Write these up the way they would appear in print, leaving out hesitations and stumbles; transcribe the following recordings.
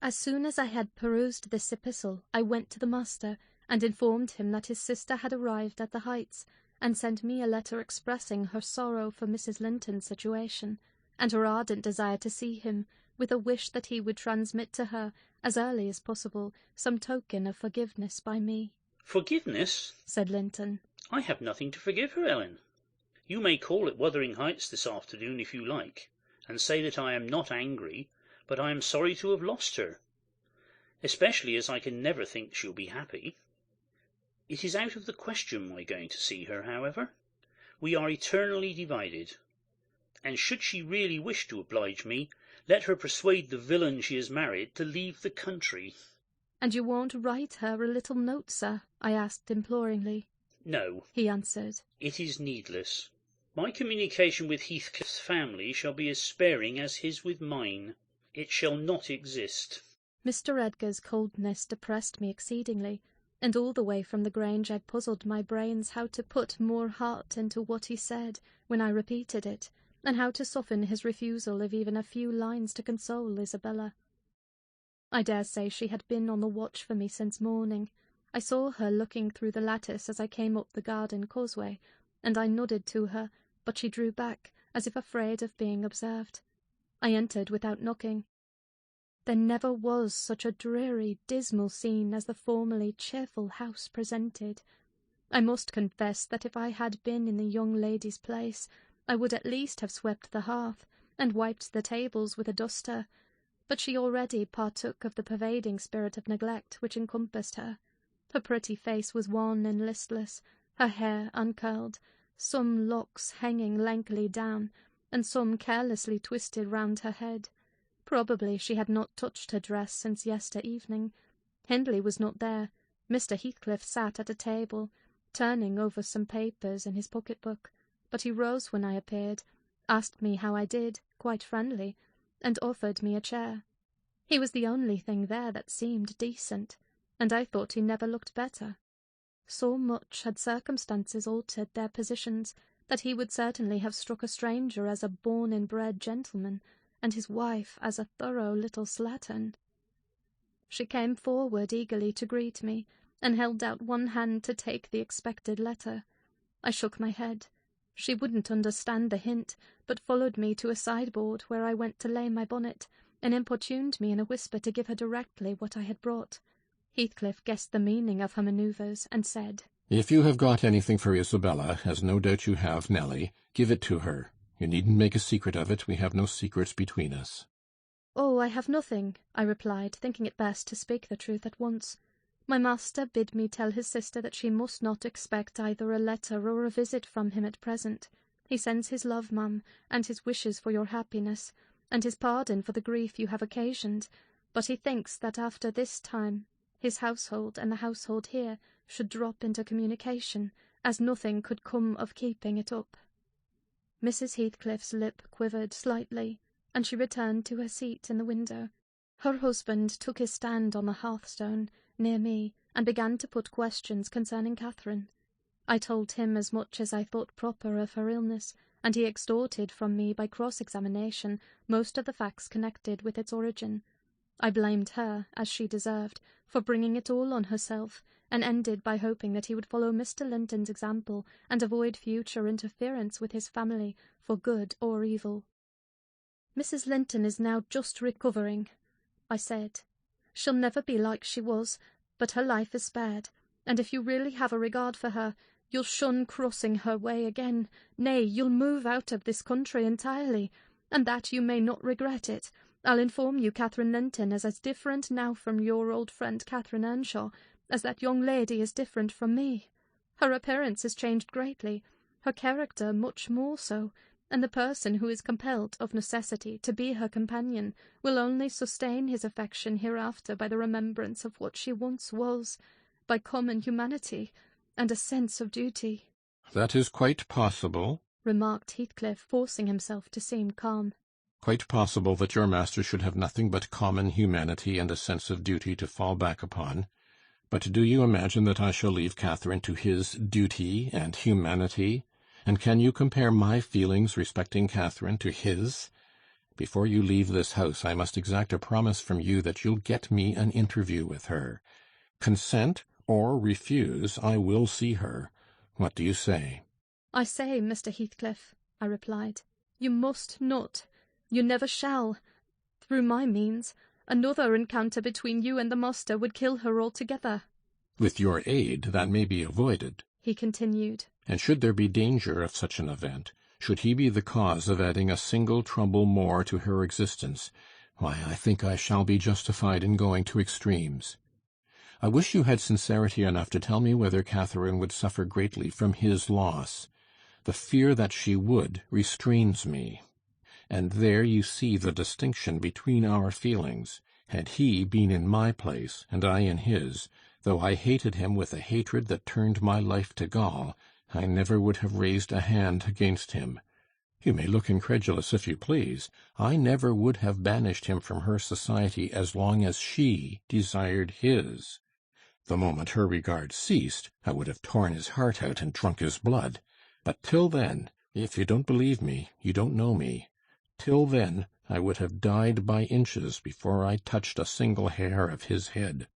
As soon as I had perused this epistle, I went to the master, and informed him that his sister had arrived at the Heights, and sent me a letter expressing her sorrow for Mrs. Linton's situation, and her ardent desire to see him, with a wish that he would transmit to her, as early as possible, some token of forgiveness by me. "Forgiveness?" said Linton. "I have nothing to forgive her, Ellen. You may call at Wuthering Heights this afternoon if you like, and say that I am not angry, but I am sorry to have lost her, especially as I can never think she'll be happy. It is out of the question my going to see her, however. We are eternally divided, and should she really wish to oblige me, let her persuade the villain she has married to leave the country." "And you won't write her a little note, sir?" I asked imploringly. "No," he answered. "it is needless. My communication with Heathcliff's family shall be as sparing as his with mine. It shall not exist." Mr. Edgar's coldness depressed me exceedingly, and all the way from the Grange I puzzled my brains how to put more heart into what he said when I repeated it, and how to soften his refusal of even a few lines to console Isabella. I dare say she had been on the watch for me since morning. I saw her looking through the lattice as I came up the garden causeway, and I nodded to her, but she drew back, as if afraid of being observed. I entered without knocking. There never was such a dreary, dismal scene as the formerly cheerful house presented. I must confess that if I had been in the young lady's place, I would at least have swept the hearth, and wiped the tables with a duster, but she already partook of the pervading spirit of neglect which encompassed her. Her pretty face was wan and listless, her hair uncurled, some locks hanging lankily down, and some carelessly twisted round her head. Probably she had not touched her dress since yester evening. Hindley was not there. Mr. Heathcliff sat at a table, turning over some papers in his pocket-book, but he rose when I appeared, asked me how I did, quite friendly, and offered me a chair. He was the only thing there that seemed decent, and I thought he never looked better. So much had circumstances altered their positions that he would certainly have struck a stranger as a born-and-bred gentleman, and his wife as a thorough little slattern. She came forward eagerly to greet me, and held out one hand to take the expected letter. I shook my head. She wouldn't understand the hint, but followed me to a sideboard where I went to lay my bonnet, and importuned me in a whisper to give her directly what I had brought. Heathcliff guessed the meaning of her manoeuvres, and said, "If you have got anything for Isabella, as no doubt you have, Nelly, give it to her. You needn't make a secret of it. We have no secrets between us." "Oh, I have nothing," I replied, thinking it best to speak the truth at once. "My master bid me tell his sister that she must not expect either a letter or a visit from him at present. He sends his love, ma'am, and his wishes for your happiness, and his pardon for the grief you have occasioned, but he thinks that after this time his household and the household here should drop into communication, as nothing could come of keeping it up." Mrs. Heathcliff's lip quivered slightly, and she returned to her seat in the window. Her husband took his stand on the hearthstone, near me, and began to put questions concerning Catherine. I told him as much as I thought proper of her illness, and he extorted from me by cross-examination most of the facts connected with its origin. I blamed her, as she deserved, for bringing it all on herself, and ended by hoping that he would follow Mr. Linton's example and avoid future interference with his family, for good or evil. "Mrs. Linton is now just recovering," I said. "She'll never be like she was, but her life is spared, and if you really have a regard for her, you'll shun crossing her way again. Nay, you'll move out of this country entirely, and that you may not regret it. I'll inform you Catherine Linton is as different now from your old friend Catherine Earnshaw as that young lady is different from me. Her appearance has changed greatly, her character much more so, and the person who is compelled of necessity to be her companion will only sustain his affection hereafter by the remembrance of what she once was, by common humanity and a sense of duty." "That is quite possible," remarked Heathcliff, forcing himself to seem calm. "Quite possible that your master should have nothing but common humanity and a sense of duty to fall back upon. But do you imagine that I shall leave Catherine to his duty and humanity? And can you compare my feelings respecting Catherine to his? Before you leave this house, I must exact a promise from you that you'll get me an interview with her. Consent or refuse, I will see her. What do you say?" "I say, Mr. Heathcliff," I replied, "you must not. You never shall. Through my means, another encounter between you and the master would kill her altogether." "With your aid, that may be avoided," he continued. "and should there be danger of such an event, should he be the cause of adding a single trouble more to her existence, why, I think I shall be justified in going to extremes. I wish you had sincerity enough to tell me whether Catherine would suffer greatly from his loss. The fear that she would restrains me. And there you see the distinction between our feelings. Had he been in my place, and I in his, though I hated him with a hatred that turned my life to gall, I never would have raised a hand against him. You may look incredulous if you please. I never would have banished him from her society as long as she desired his. The moment her regard ceased, I would have torn his heart out and drunk his blood. But till then, if you don't believe me, you don't know me. Till then, I would have died by inches before I touched a single hair of his head."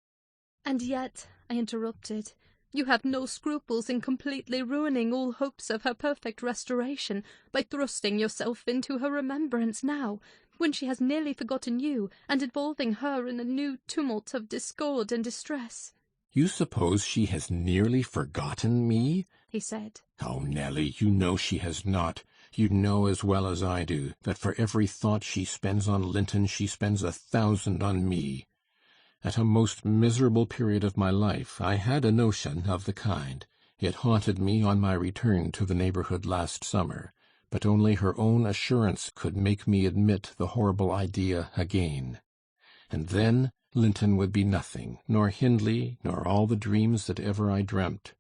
"And yet," I interrupted, "you have no scruples in completely ruining all hopes of her perfect restoration by thrusting yourself into her remembrance now, when she has nearly forgotten you, and involving her in a new tumult of discord and distress." "You suppose she has nearly forgotten me?" he said. "Oh, Nelly, you know she has not. You know as well as I do that for every thought she spends on Linton she spends 1,000 on me. At a most miserable period of my life I had a notion of the kind. It haunted me on my return to the neighbourhood last summer, but only her own assurance could make me admit the horrible idea again. And then Linton would be nothing, nor Hindley, nor all the dreams that ever I dreamt.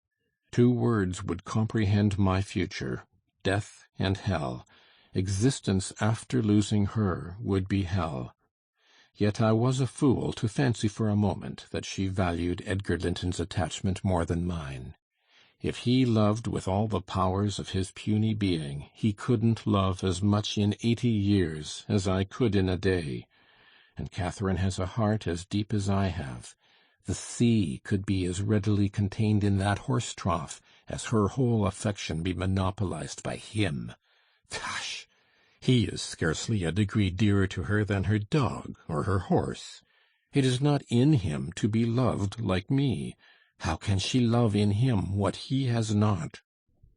2 words would comprehend my future, death and hell. Existence after losing her would be hell. Yet I was a fool to fancy for a moment that she valued Edgar Linton's attachment more than mine. If he loved with all the powers of his puny being, he couldn't love as much in 80 years as I could in a day. And Catherine has a heart as deep as I have. The sea could be as readily contained in that horse trough as her whole affection be monopolized by him. Tush! He is scarcely a degree dearer to her than her dog or her horse. It is not in him to be loved like me. How can she love in him what he has not?"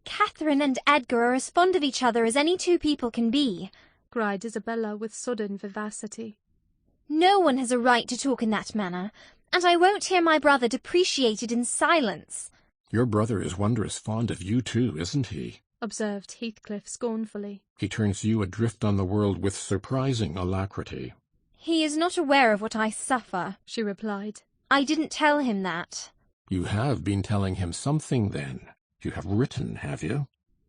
"Catherine and Edgar are as fond of each other as any 2 people can be," cried Isabella with sudden vivacity. "No one has a right to talk in that manner, and I won't hear my brother depreciated in silence." "Your brother is wondrous fond of you too, isn't he?" observed Heathcliff scornfully. "He turns you adrift on the world with surprising alacrity." "He is not aware of what I suffer," she replied. "I didn't tell him that." "You have been telling him something, then. You have written, have you?"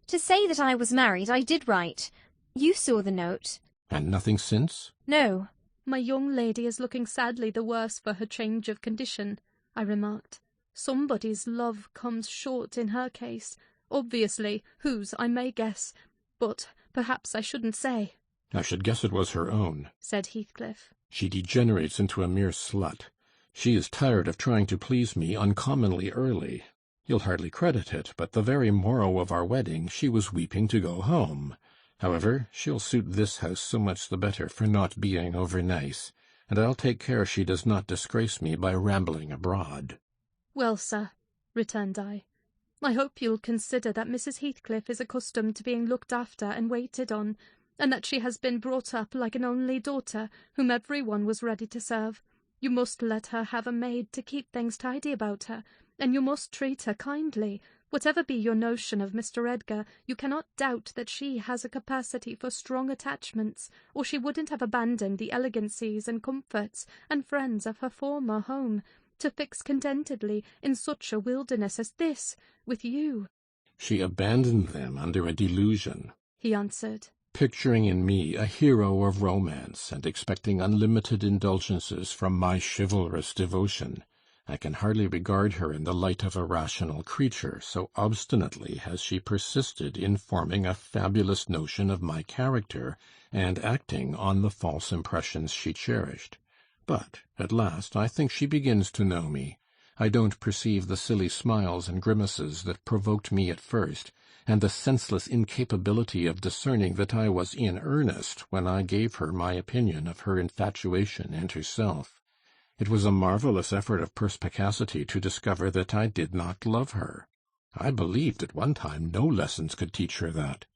"To say that I was married, I did write. You saw the note." "And nothing since?" "No." "My young lady is looking sadly the worse for her change of condition," I remarked. "Somebody's love comes short in her case. Obviously, whose I may guess, but perhaps I shouldn't say." "I should guess it was her own," said Heathcliff. "She degenerates into a mere slut. She is tired of trying to please me uncommonly early. You'll hardly credit it, but the very morrow of our wedding she was weeping to go home. However, she'll suit this house so much the better for not being over-nice, and I'll take care she does not disgrace me by rambling abroad." "Well, sir," returned I, "I hope you'll consider that Mrs. Heathcliff is accustomed to being looked after and waited on, and that she has been brought up like an only daughter whom every one was ready to serve. You must let her have a maid to keep things tidy about her, and you must treat her kindly. Whatever be your notion of Mr. Edgar, you cannot doubt that she has a capacity for strong attachments, or she wouldn't have abandoned the elegancies and comforts and friends of her former home, to fix contentedly in such a wilderness as this, with you." "She abandoned them under a delusion," he answered, "picturing in me a hero of romance, and expecting unlimited indulgences from my chivalrous devotion. I can hardly regard her in the light of a rational creature, so obstinately has she persisted in forming a fabulous notion of my character, and acting on the false impressions she cherished. But at last I think she begins to know me. I don't perceive the silly smiles and grimaces that provoked me at first, and the senseless incapability of discerning that I was in earnest when I gave her my opinion of her infatuation and herself. It was a marvellous effort of perspicacity to discover that I did not love her. I believed at one time no lessons could teach her that.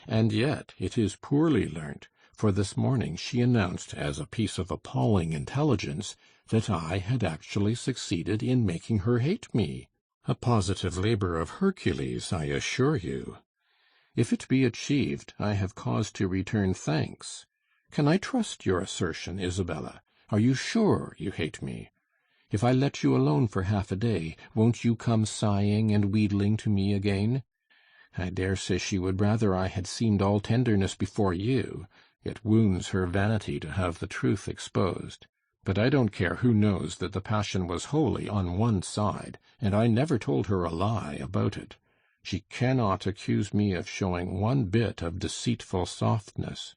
And yet it is poorly learnt, for this morning she announced as a piece of appalling intelligence that I had actually succeeded in making her hate me. A positive labour of Hercules, I assure you. If it be achieved, I have cause to return thanks. Can I trust your assertion, Isabella? Are you sure you hate me? If I let you alone for half a day, won't you come sighing and wheedling to me again? I dare say she would rather I had seemed all tenderness before you. It wounds her vanity to have the truth exposed. But I don't care who knows that the passion was wholly on one side, and I never told her a lie about it. She cannot accuse me of showing one bit of deceitful softness.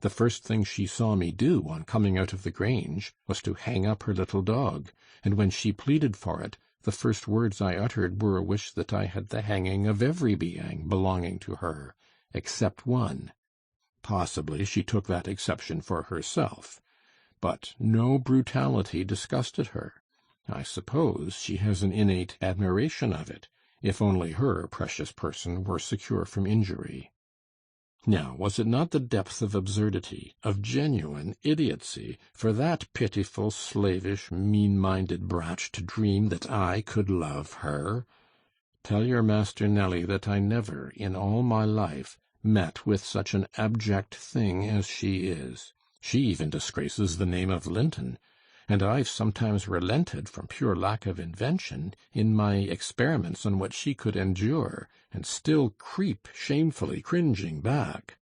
The first thing she saw me do on coming out of the Grange was to hang up her little dog, and when she pleaded for it, the first words I uttered were a wish that I had the hanging of every being belonging to her, except one. Possibly she took that exception for herself, but no brutality disgusted her. I suppose she has an innate admiration of it, if only her precious person were secure from injury. Now, was it not the depth of absurdity, of genuine idiocy, for that pitiful, slavish, mean-minded brat to dream that I could love her? Tell your master, Nelly, that I never, in all my life, met with such an abject thing as she is. She even disgraces the name of Linton, and I've sometimes relented from pure lack of invention in my experiments on what she could endure, and still creep shamefully cringing back.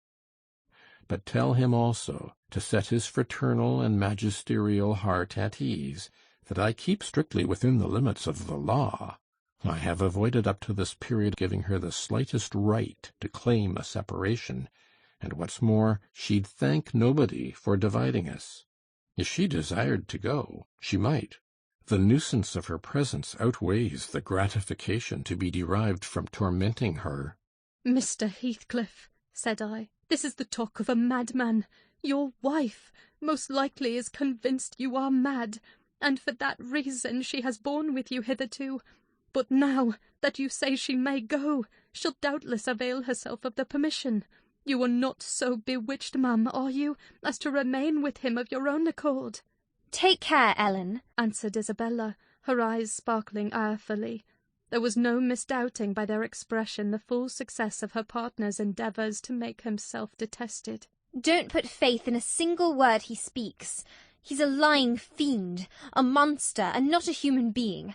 But tell him also, to set his fraternal and magisterial heart at ease, that I keep strictly within the limits of the law. I have avoided up to this period giving her the slightest right to claim a separation, and what's more, she'd thank nobody for dividing us. If she desired to go, she might. The nuisance of her presence outweighs the gratification to be derived from tormenting her. Mr. Heathcliff, said I, this is the talk of a madman. Your wife most likely is convinced you are mad, and for that reason she has borne with you hitherto. But now that you say she may go, she'll doubtless avail herself of the permission. You are not so bewitched, ma'am, are you, as to remain with him of your own accord? Take care, Ellen, answered Isabella, her eyes sparkling irefully. There was no misdoubting by their expression the full success of her partner's endeavours to make himself detested. Don't put faith in a single word he speaks. He's a lying fiend, a monster, and not a human being.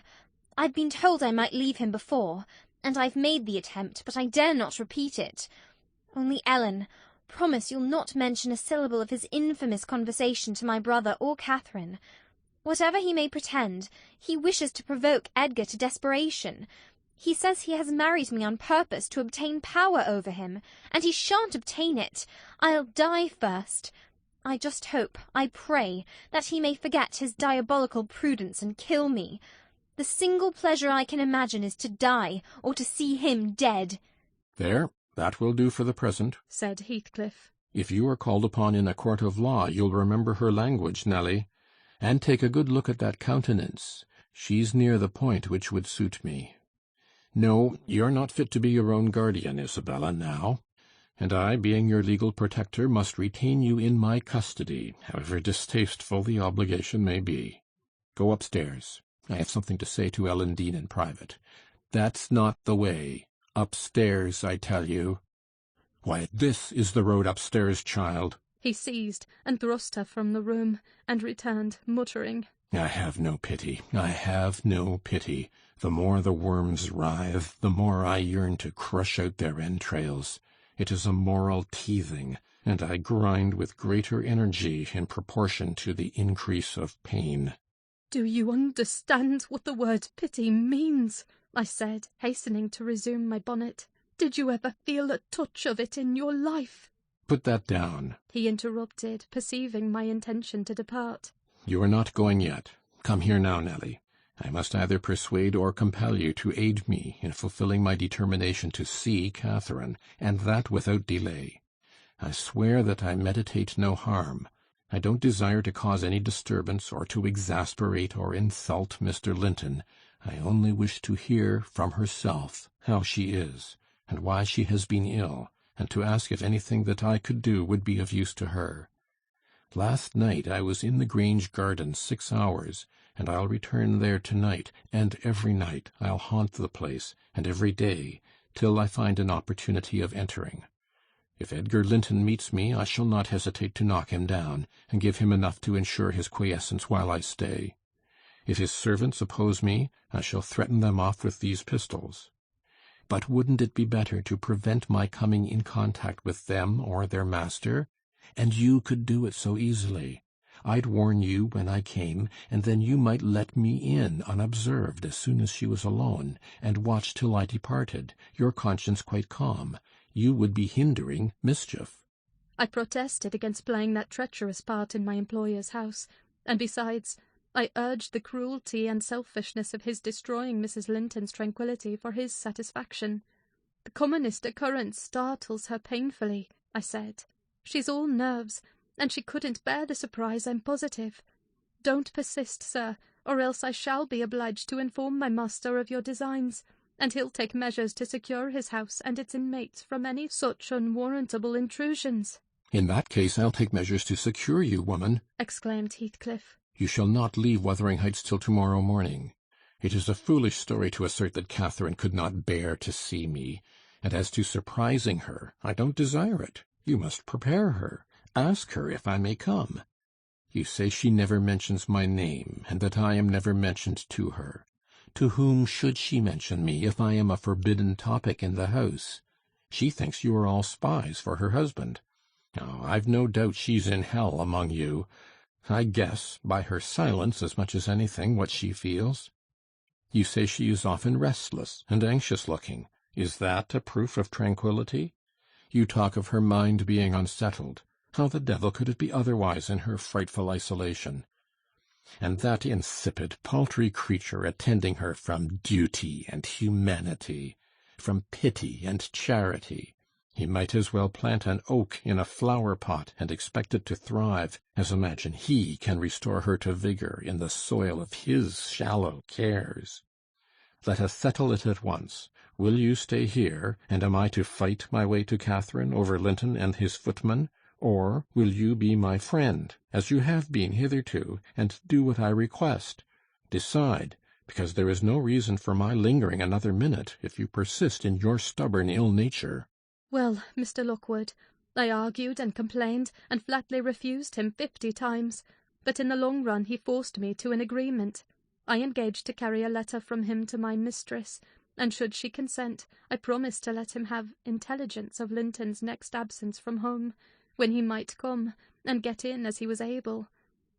I've been told I might leave him before, and I've made the attempt, but I dare not repeat it. Only, Ellen, promise you'll not mention a syllable of his infamous conversation to my brother or Catherine. Whatever he may pretend, he wishes to provoke Edgar to desperation. He says he has married me on purpose to obtain power over him, and he shan't obtain it. I'll die first. I just hope, I pray, that he may forget his diabolical prudence and kill me. The single pleasure I can imagine is to die, or to see him dead. There, that will do for the present, said Heathcliff. If you are called upon in a court of law, you'll remember her language, Nelly, and take a good look at that countenance. She's near the point which would suit me. No, you're not fit to be your own guardian, Isabella, now, and I, being your legal protector, must retain you in my custody, however distasteful the obligation may be. Go upstairs. I have something to say to Ellen Dean in private. That's not the way. Upstairs, I tell you. Why, this is the road upstairs, child. He seized and thrust her from the room, and returned, muttering, I have no pity. I have no pity. The more the worms writhe, the more I yearn to crush out their entrails. It is a moral teething, and I grind with greater energy in proportion to the increase of pain. Do you understand what the word pity means? I said, hastening to resume my bonnet. Did you ever feel a touch of it in your life? Put that down, he interrupted, perceiving my intention to depart. You are not going yet. Come here now, Nelly. I must either persuade or compel you to aid me in fulfilling my determination to see Catherine, and that without delay. I swear that I meditate no harm. I don't desire to cause any disturbance or to exasperate or insult Mr. Linton. I only wish to hear from herself how she is, and why she has been ill, and to ask if anything that I could do would be of use to her. Last night I was in the Grange garden 6 hours, and I'll return there to-night, and every night I'll haunt the place, and every day, till I find an opportunity of entering. If Edgar Linton meets me, I shall not hesitate to knock him down, and give him enough to ensure his quiescence while I stay. If his servants oppose me, I shall threaten them off with these pistols. But wouldn't it be better to prevent my coming in contact with them or their master? And you could do it so easily. I'd warn you when I came, and then you might let me in unobserved as soon as she was alone, and watch till I departed, your conscience quite calm. You would be hindering mischief. I protested against playing that treacherous part in my employer's house, and besides, I urged the cruelty and selfishness of his destroying Mrs. Linton's tranquillity for his satisfaction. The commonest occurrence startles her painfully, I said. She's all nerves, and she couldn't bear the surprise, I'm positive. Don't persist, sir, or else I shall be obliged to inform my master of your designs, and he'll take measures to secure his house and its inmates from any such unwarrantable intrusions. In that case I'll take measures to secure you, woman, exclaimed Heathcliff. You shall not leave Wuthering Heights till tomorrow morning. It is a foolish story to assert that Catherine could not bear to see me, and as to surprising her, I don't desire it. You must prepare her. Ask her if I may come. You say she never mentions my name, and that I am never mentioned to her. To whom should she mention me if I am a forbidden topic in the house? She thinks you are all spies for her husband. Oh, I've no doubt she's in hell among you. I guess, by her silence as much as anything, what she feels. You say she is often restless and anxious-looking. Is that a proof of tranquillity? You talk of her mind being unsettled. How the devil could it be otherwise in her frightful isolation? And that insipid, paltry creature attending her from duty and humanity, from pity and charity. He might as well plant an oak in a flower-pot and expect it to thrive, as imagine he can restore her to vigour in the soil of his shallow cares. Let us settle it at once. Will you stay here, and am I to fight my way to Catherine over Linton and his footman? Or will you be my friend, as you have been hitherto, and do what I request? Decide, because there is no reason for my lingering another minute if you persist in your stubborn ill nature. Well, Mr. Lockwood, I argued and complained, and flatly refused him 50 times, but in the long run he forced me to an agreement. I engaged to carry a letter from him to my mistress, and should she consent, I promised to let him have intelligence of Linton's next absence from home, when he might come, and get in as he was able.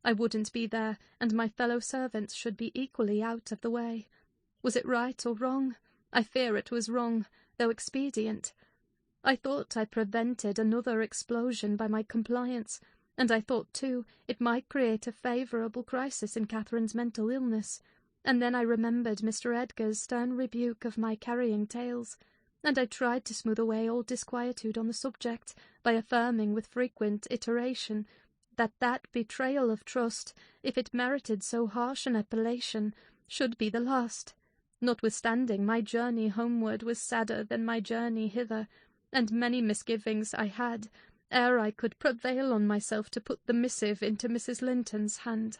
I wouldn't be there, and my fellow servants should be equally out of the way. Was it right or wrong? I fear it was wrong, though expedient. I thought I prevented another explosion by my compliance, and I thought, too, it might create a favourable crisis in Catherine's mental illness. And then I remembered Mr. Edgar's stern rebuke of my carrying tales, and I tried to smooth away all disquietude on the subject by affirming with frequent iteration that betrayal of trust, if it merited so harsh an appellation, should be the last. Notwithstanding, my journey homeward was sadder than my journey hither, and many misgivings I had, ere I could prevail on myself to put the missive into Mrs. Linton's hand.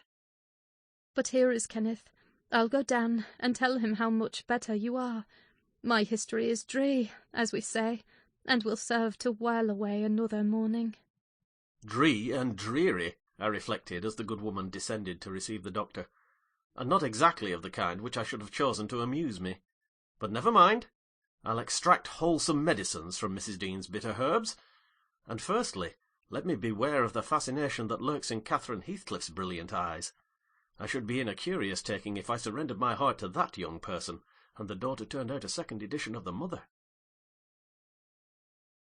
But here is Kenneth. I'll go down and tell him how much better you are. My history is dree, as we say, and will serve to while away another morning. Dree and dreary, I reflected as the good woman descended to receive the doctor, and not exactly of the kind which I should have chosen to amuse me. But never mind. I'll extract wholesome medicines from Mrs. Dean's bitter herbs, and firstly, let me beware of the fascination that lurks in Catherine Heathcliff's brilliant eyes. I should be in a curious taking if I surrendered my heart to that young person, and the daughter turned out a second edition of the mother.